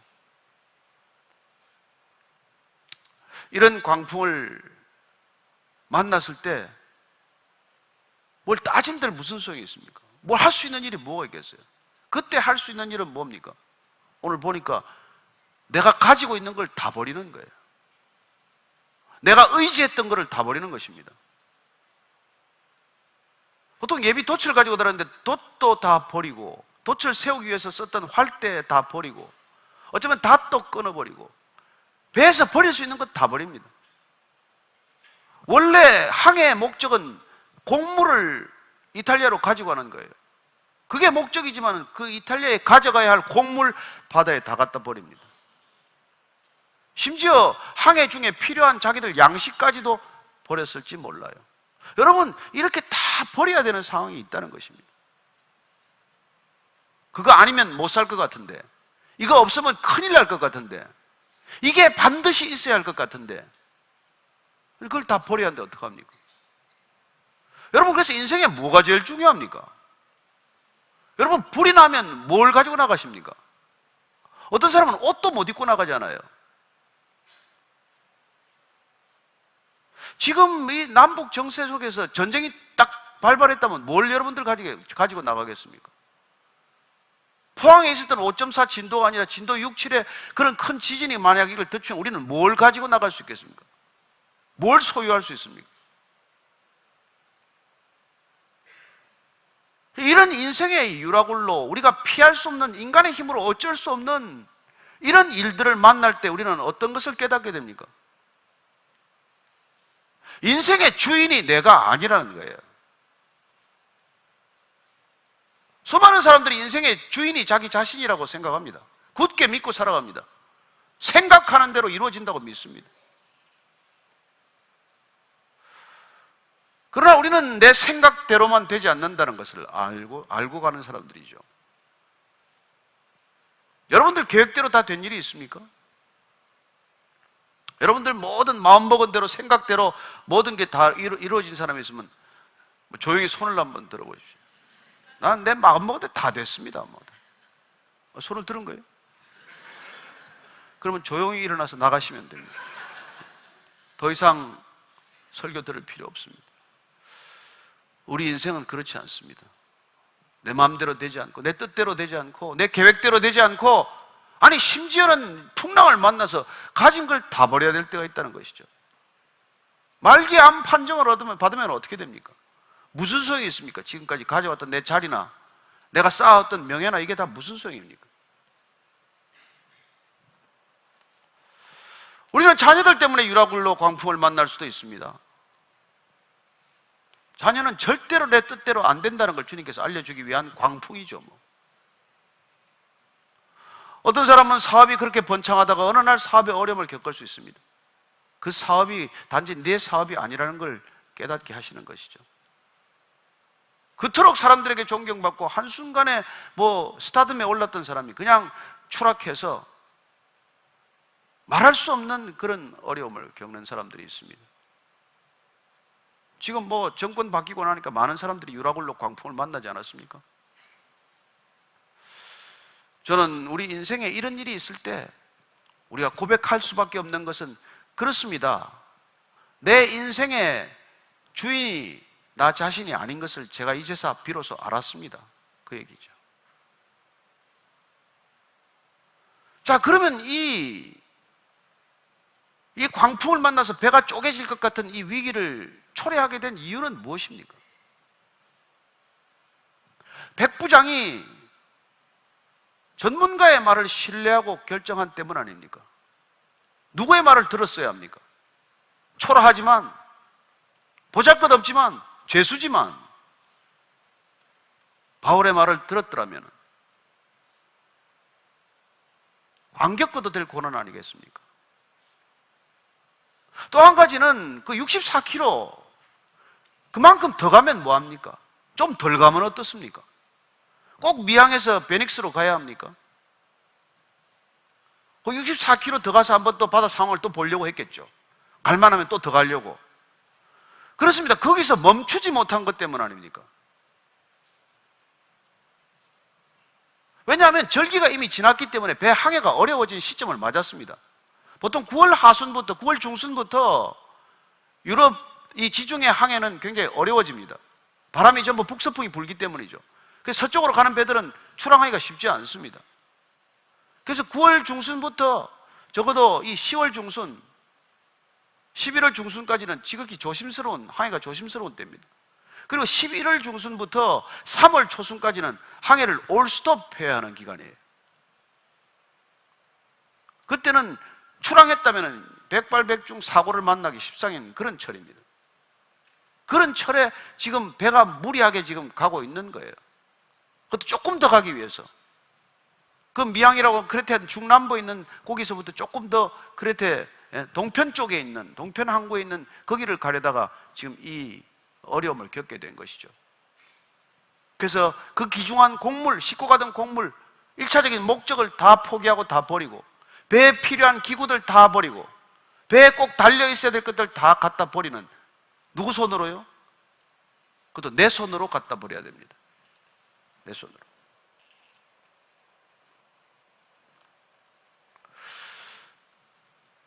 이런 광풍을 만났을 때 뭘 따진들 무슨 소용이 있습니까? 뭘 할 수 있는 일이 뭐가 있겠어요? 그때 할 수 있는 일은 뭡니까? 오늘 보니까 내가 가지고 있는 걸 다 버리는 거예요. 내가 의지했던 것을 다 버리는 것입니다. 보통 예비 돛을 가지고 다녔는데 돛도 다 버리고, 돛을 세우기 위해서 썼던 활대 다 버리고, 어쩌면 닷도 끊어버리고, 배에서 버릴 수 있는 것 다 버립니다. 원래 항해의 목적은 곡물을 이탈리아로 가지고 가는 거예요. 그게 목적이지만 그 이탈리아에 가져가야 할 곡물 바다에 다 갖다 버립니다. 심지어 항해 중에 필요한 자기들 양식까지도 버렸을지 몰라요. 여러분, 이렇게 다 버려야 되는 상황이 있다는 것입니다. 그거 아니면 못 살 것 같은데, 이거 없으면 큰일 날 것 같은데, 이게 반드시 있어야 할 것 같은데, 그걸 다 버려야 하는데 어떡합니까? 여러분, 그래서 인생에 뭐가 제일 중요합니까? 여러분, 불이 나면 뭘 가지고 나가십니까? 어떤 사람은 옷도 못 입고 나가잖아요. 지금 이 남북 정세 속에서 전쟁이 딱 발발했다면 뭘 여러분들 가지고 나가겠습니까? 포항에 있었던 5.4 진도가 아니라 진도 6, 7의 그런 큰 지진이 만약 이걸 덮치면 우리는 뭘 가지고 나갈 수 있겠습니까? 뭘 소유할 수 있습니까? 이런 인생의 유라굴로 우리가 피할 수 없는, 인간의 힘으로 어쩔 수 없는 이런 일들을 만날 때 우리는 어떤 것을 깨닫게 됩니까? 인생의 주인이 내가 아니라는 거예요. 수많은 사람들이 인생의 주인이 자기 자신이라고 생각합니다. 굳게 믿고 살아갑니다. 생각하는 대로 이루어진다고 믿습니다. 그러나 우리는 내 생각대로만 되지 않는다는 것을 알고 가는 사람들이죠. 여러분들 계획대로 다 된 일이 있습니까? 여러분들 모든 마음먹은 대로, 생각대로 모든 게 다 이루어진 사람이 있으면 조용히 손을 한번 들어보십시오. 나는 내 마음먹은 대로 다 됐습니다. 손을 들은 거예요? 그러면 조용히 일어나서 나가시면 됩니다. 더 이상 설교 들을 필요 없습니다. 우리 인생은 그렇지 않습니다. 내 마음대로 되지 않고, 내 뜻대로 되지 않고, 내 계획대로 되지 않고, 아니 심지어는 풍랑을 만나서 가진 걸 다 버려야 될 때가 있다는 것이죠. 말기암 판정을 받으면 어떻게 됩니까? 무슨 소용이 있습니까? 지금까지 가져왔던 내 자리나 내가 쌓아왔던 명예나 이게 다 무슨 소용입니까? 우리는 자녀들 때문에 유라굴로 광풍을 만날 수도 있습니다. 자녀는 절대로 내 뜻대로 안 된다는 걸 주님께서 알려주기 위한 광풍이죠. 어떤 사람은 사업이 그렇게 번창하다가 어느 날 사업에 어려움을 겪을 수 있습니다. 그 사업이 단지 내 사업이 아니라는 걸 깨닫게 하시는 것이죠. 그토록 사람들에게 존경받고 한순간에 스타덤에 올랐던 사람이 그냥 추락해서 말할 수 없는 그런 어려움을 겪는 사람들이 있습니다. 지금 정권 바뀌고 나니까 많은 사람들이 유라굴로 광풍을 만나지 않았습니까? 저는 우리 인생에 이런 일이 있을 때 우리가 고백할 수밖에 없는 것은 그렇습니다. 내 인생의 주인이 나 자신이 아닌 것을 제가 이제서 비로소 알았습니다. 그 얘기죠. 자, 그러면 이 광풍을 만나서 배가 쪼개질 것 같은 이 위기를 초래하게 된 이유는 무엇입니까? 백부장이 전문가의 말을 신뢰하고 결정한 때문 아닙니까? 누구의 말을 들었어야 합니까? 초라하지만, 보잘것없지만, 죄수지만 바울의 말을 들었더라면 안 겪어도 될 고난 아니겠습니까? 또 한 가지는 그 64km 그만큼 더 가면 뭐합니까? 좀 덜 가면 어떻습니까? 꼭 미항에서 베닉스로 가야 합니까? 그 64km 더 가서 한번 또 바다 상황을 또 보려고 했겠죠. 갈만하면 또 더 가려고. 그렇습니다. 거기서 멈추지 못한 것 때문 아닙니까? 왜냐하면 절기가 이미 지났기 때문에 배 항해가 어려워진 시점을 맞았습니다. 보통 9월 하순부터 9월 중순부터 유럽 이 지중해 항해는 굉장히 어려워집니다. 바람이 전부 북서풍이 불기 때문이죠. 그래서 서쪽으로 가는 배들은 출항하기가 쉽지 않습니다. 그래서 9월 중순부터 적어도 이 10월 중순, 11월 중순까지는 지극히 조심스러운, 항해가 조심스러운 때입니다. 그리고 11월 중순부터 3월 초순까지는 항해를 올스톱해야 하는 기간이에요. 그때는 출항했다면 백발백중 사고를 만나기 십상인 그런 철입니다. 그런 철에 지금 배가 무리하게 지금 가고 있는 거예요. 그것도 조금 더 가기 위해서. 그 미항이라고 크레테 중남부에 있는 거기서부터 조금 더 크레테 동편 쪽에 있는, 동편 항구에 있는 거기를 가려다가 지금 이 어려움을 겪게 된 것이죠. 그래서 그 귀중한 곡물, 싣고 가던 곡물, 1차적인 목적을 다 포기하고 다 버리고, 배에 필요한 기구들 다 버리고, 배에 꼭 달려 있어야 될 것들 다 갖다 버리는, 누구 손으로요? 그것도 내 손으로 갖다 버려야 됩니다. 내 손으로.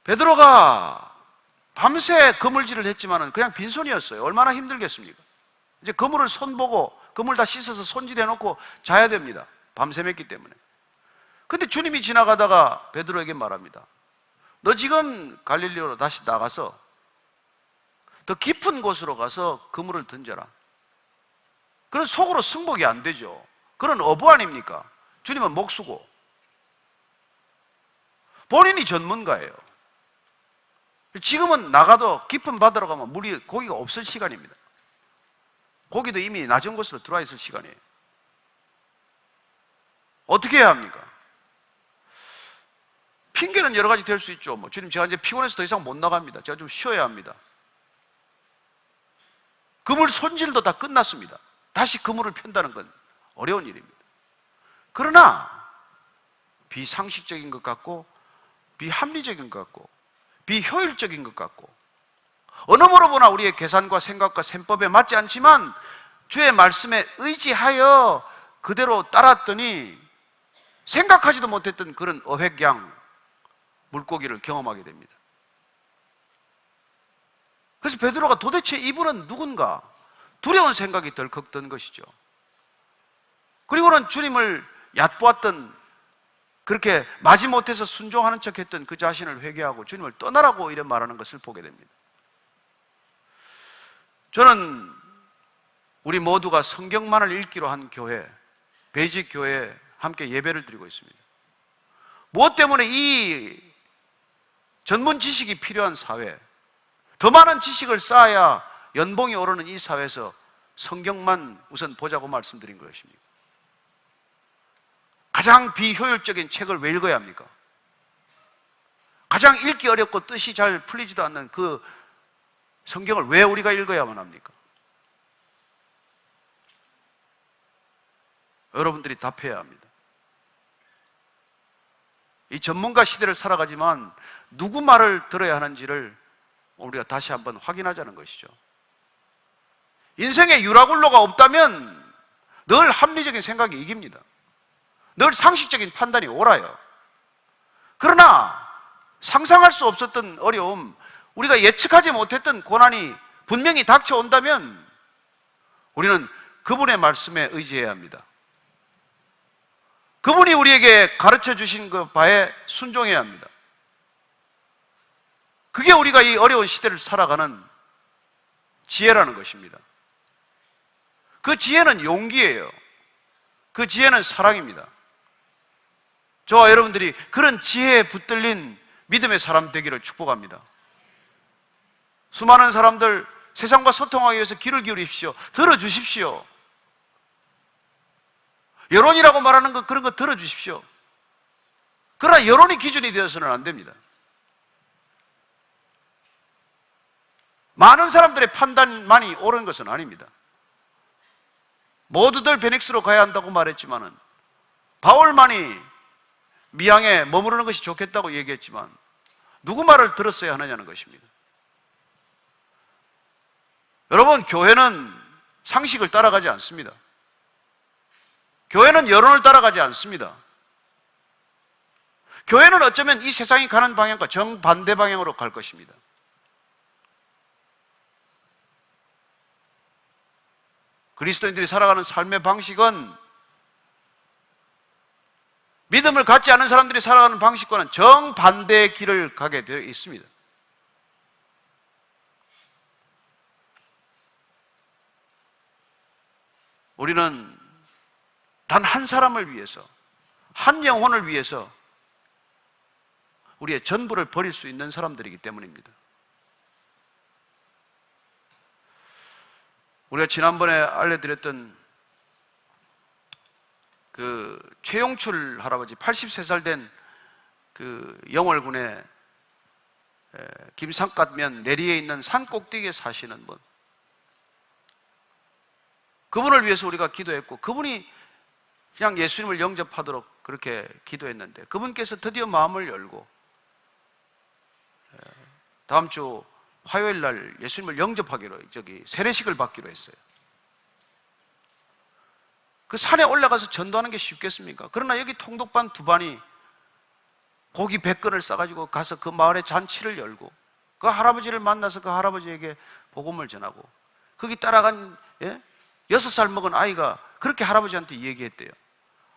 베드로가 밤새 그물질을 했지만은 그냥 빈손이었어요. 얼마나 힘들겠습니까? 이제 그물을 손보고 그물 다 씻어서 손질해놓고 자야 됩니다. 밤새맸기 때문에. 근데 주님이 지나가다가 베드로에게 말합니다. 너 지금 갈릴리로 다시 나가서 더 깊은 곳으로 가서 그물을 던져라. 그런 속으로 승복이 안 되죠. 그런 어부 아닙니까? 주님은 목수고 본인이 전문가예요. 지금은 나가도 깊은 바다로 가면 물이, 고기가 없을 시간입니다. 고기도 이미 낮은 곳으로 들어와 있을 시간이에요. 어떻게 해야 합니까? 핑계는 여러 가지 될 수 있죠. 주님, 제가 이제 피곤해서 더 이상 못 나갑니다. 제가 좀 쉬어야 합니다. 그물 손질도 다 끝났습니다. 다시 그물을 편다는 건 어려운 일입니다. 그러나 비상식적인 것 같고, 비합리적인 것 같고, 비효율적인 것 같고, 어느 뭐로 보나 우리의 계산과 생각과 셈법에 맞지 않지만 주의 말씀에 의지하여 그대로 따랐더니 생각하지도 못했던 그런 어획양 물고기를 경험하게 됩니다. 그래서 베드로가 도대체 이분은 누군가 두려운 생각이 덜컥 든 것이죠. 그리고는 주님을 얕보았던, 그렇게 마지못해서 순종하는 척했던 그 자신을 회개하고 주님을 떠나라고 이런 말하는 것을 보게 됩니다. 저는 우리 모두가 성경만을 읽기로 한 교회, 베이직 교회에 함께 예배를 드리고 있습니다. 무엇 때문에 이 전문 지식이 필요한 사회, 더 많은 지식을 쌓아야 연봉이 오르는 이 사회에서 성경만 우선 보자고 말씀드린 것입니다. 가장 비효율적인 책을 왜 읽어야 합니까? 가장 읽기 어렵고 뜻이 잘 풀리지도 않는 그 성경을 왜 우리가 읽어야만 합니까? 여러분들이 답해야 합니다. 이 전문가 시대를 살아가지만 누구 말을 들어야 하는지를 우리가 다시 한번 확인하자는 것이죠. 인생에 유라굴로가 없다면 늘 합리적인 생각이 이깁니다. 늘 상식적인 판단이 옳아요. 그러나 상상할 수 없었던 어려움, 우리가 예측하지 못했던 고난이 분명히 닥쳐온다면 우리는 그분의 말씀에 의지해야 합니다. 그분이 우리에게 가르쳐 주신 그 바에 순종해야 합니다. 그게 우리가 이 어려운 시대를 살아가는 지혜라는 것입니다. 그 지혜는 용기예요. 그 지혜는 사랑입니다. 저와 여러분들이 그런 지혜에 붙들린 믿음의 사람 되기를 축복합니다. 수많은 사람들 세상과 소통하기 위해서 귀를 기울이십시오. 들어주십시오. 여론이라고 말하는 것, 그런 거 들어주십시오. 그러나 여론이 기준이 되어서는 안 됩니다. 많은 사람들의 판단만이 옳은 것은 아닙니다. 모두들 베닉스로 가야 한다고 말했지만은 바울만이 미항에 머무르는 것이 좋겠다고 얘기했지만 누구 말을 들었어야 하느냐는 것입니다. 여러분, 교회는 상식을 따라가지 않습니다. 교회는 여론을 따라가지 않습니다. 교회는 어쩌면 이 세상이 가는 방향과 정반대 방향으로 갈 것입니다. 그리스도인들이 살아가는 삶의 방식은 믿음을 갖지 않은 사람들이 살아가는 방식과는 정반대의 길을 가게 되어 있습니다. 우리는 단 한 사람을 위해서, 한 영혼을 위해서 우리의 전부를 버릴 수 있는 사람들이기 때문입니다. 우리가 지난번에 알려드렸던 그 최용출 할아버지, 83살 된 그 영월군의 김상갓면 내리에 있는 산 꼭대기에 사시는 분, 그분을 위해서 우리가 기도했고, 그분이 그냥 예수님을 영접하도록 그렇게 기도했는데, 그분께서 드디어 마음을 열고 다음 주 화요일 날 예수님을 영접하기로, 세례식을 받기로 했어요. 그 산에 올라가서 전도하는 게 쉽겠습니까? 그러나 여기 통독반 두 반이 고기 100건을 싸가지고 가서 그 마을에 잔치를 열고, 그 할아버지를 만나서 그 할아버지에게 복음을 전하고, 거기 따라간 6살 먹은 아이가 그렇게 할아버지한테 얘기했대요.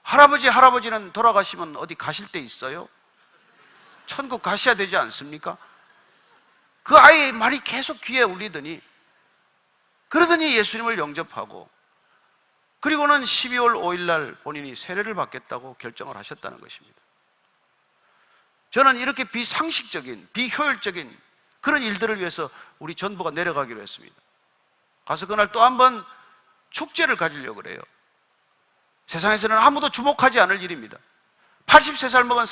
할아버지는 돌아가시면 어디 가실 데 있어요? 천국 가셔야 되지 않습니까? 그 아이의 말이 계속 귀에 울리더니, 그러더니 예수님을 영접하고, 그리고는 12월 5일 날 본인이 세례를 받겠다고 결정을 하셨다는 것입니다. 저는 이렇게 비상식적인, 비효율적인 그런 일들을 위해서 우리 전부가 내려가기로 했습니다. 가서 그날 또 한 번 축제를 가지려고 그래요. 세상에서는 아무도 주목하지 않을 일입니다. 83살 먹은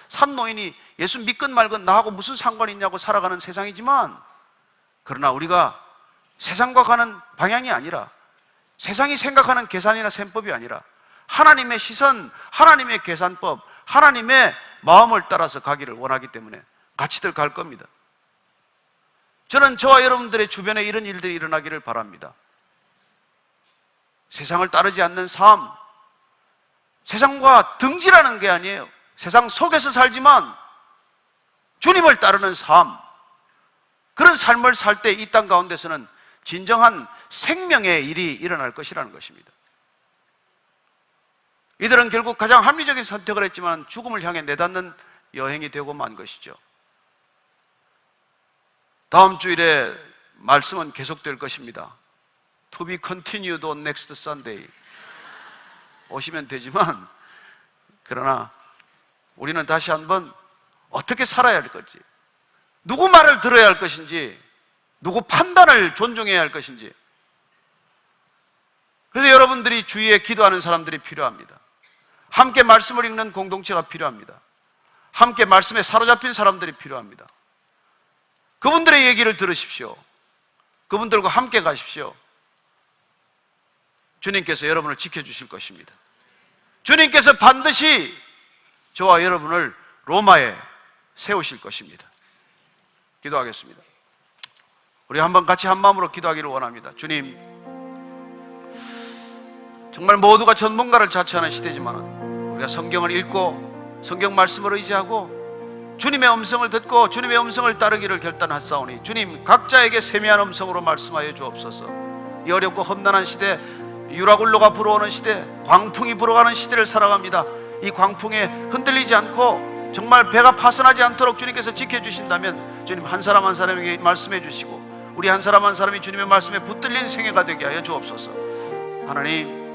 산 노인이 예수 믿건 말건 나하고 무슨 상관이 있냐고 살아가는 세상이지만, 그러나 우리가 세상과 가는 방향이 아니라, 세상이 생각하는 계산이나 셈법이 아니라 하나님의 시선, 하나님의 계산법, 하나님의 마음을 따라서 가기를 원하기 때문에 같이들 갈 겁니다. 저는 저와 여러분들의 주변에 이런 일들이 일어나기를 바랍니다. 세상을 따르지 않는 삶, 세상과 등질하는 게 아니에요. 세상 속에서 살지만 주님을 따르는 삶, 그런 삶을 살 때 이 땅 가운데서는 진정한 생명의 일이 일어날 것이라는 것입니다. 이들은 결국 가장 합리적인 선택을 했지만 죽음을 향해 내닫는 여행이 되고 만 것이죠. 다음 주일에 말씀은 계속될 것입니다. To be continued on next Sunday. 오시면 되지만, 그러나 우리는 다시 한번 어떻게 살아야 할 건지, 누구 말을 들어야 할 것인지, 누구 판단을 존중해야 할 것인지, 그래서 여러분들이 주위에 기도하는 사람들이 필요합니다. 함께 말씀을 읽는 공동체가 필요합니다. 함께 말씀에 사로잡힌 사람들이 필요합니다. 그분들의 얘기를 들으십시오. 그분들과 함께 가십시오. 주님께서 여러분을 지켜주실 것입니다. 주님께서 반드시 저와 여러분을 로마에 세우실 것입니다. 기도하겠습니다. 우리 한번 같이 한 마음으로 기도하기를 원합니다. 주님, 정말 모두가 전문가를 자처하는 시대지만 우리가 성경을 읽고 성경 말씀을 의지하고 주님의 음성을 듣고 주님의 음성을 따르기를 결단하사오니, 주님, 각자에게 세미한 음성으로 말씀하여 주옵소서. 이 어렵고 험난한 시대, 유라굴로가 불어오는 시대, 광풍이 불어가는 시대를 살아갑니다. 이 광풍에 흔들리지 않고 정말 배가 파손하지 않도록 주님께서 지켜주신다면, 주님, 한 사람 한 사람에게 말씀해 주시고 우리 한 사람 한 사람이 주님의 말씀에 붙들린 생애가 되게 하여 주옵소서. 하나님,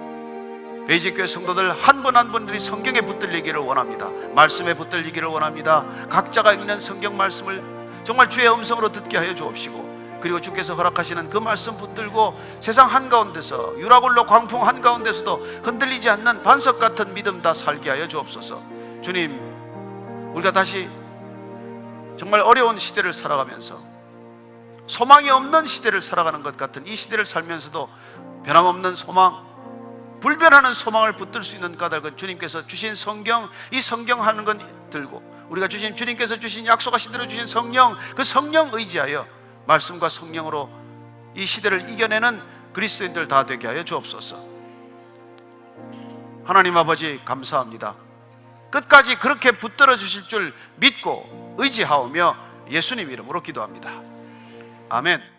베이직교회 성도들 한 분 한 분들이 성경에 붙들리기를 원합니다. 말씀에 붙들리기를 원합니다. 각자가 읽는 성경 말씀을 정말 주의 음성으로 듣게 하여 주옵시고, 그리고 주께서 허락하시는 그 말씀 붙들고 세상 한가운데서, 유라굴로 광풍 한가운데서도 흔들리지 않는 반석 같은 믿음 다 살게 하여 주옵소서. 주님, 우리가 다시 정말 어려운 시대를 살아가면서 소망이 없는 시대를 살아가는 것 같은 이 시대를 살면서도 변함없는 소망, 불변하는 소망을 붙들 수 있는 까닭은 주님께서 주신 성경, 이 성경 하는 건 들고 우리가 주님께서 주신 약속하신 대로 주신 성령, 그 성령 의지하여 말씀과 성령으로 이 시대를 이겨내는 그리스도인들 다 되게 하여 주옵소서. 하나님 아버지 감사합니다. 끝까지 그렇게 붙들어 주실 줄 믿고 의지하오며 예수님 이름으로 기도합니다. 아멘.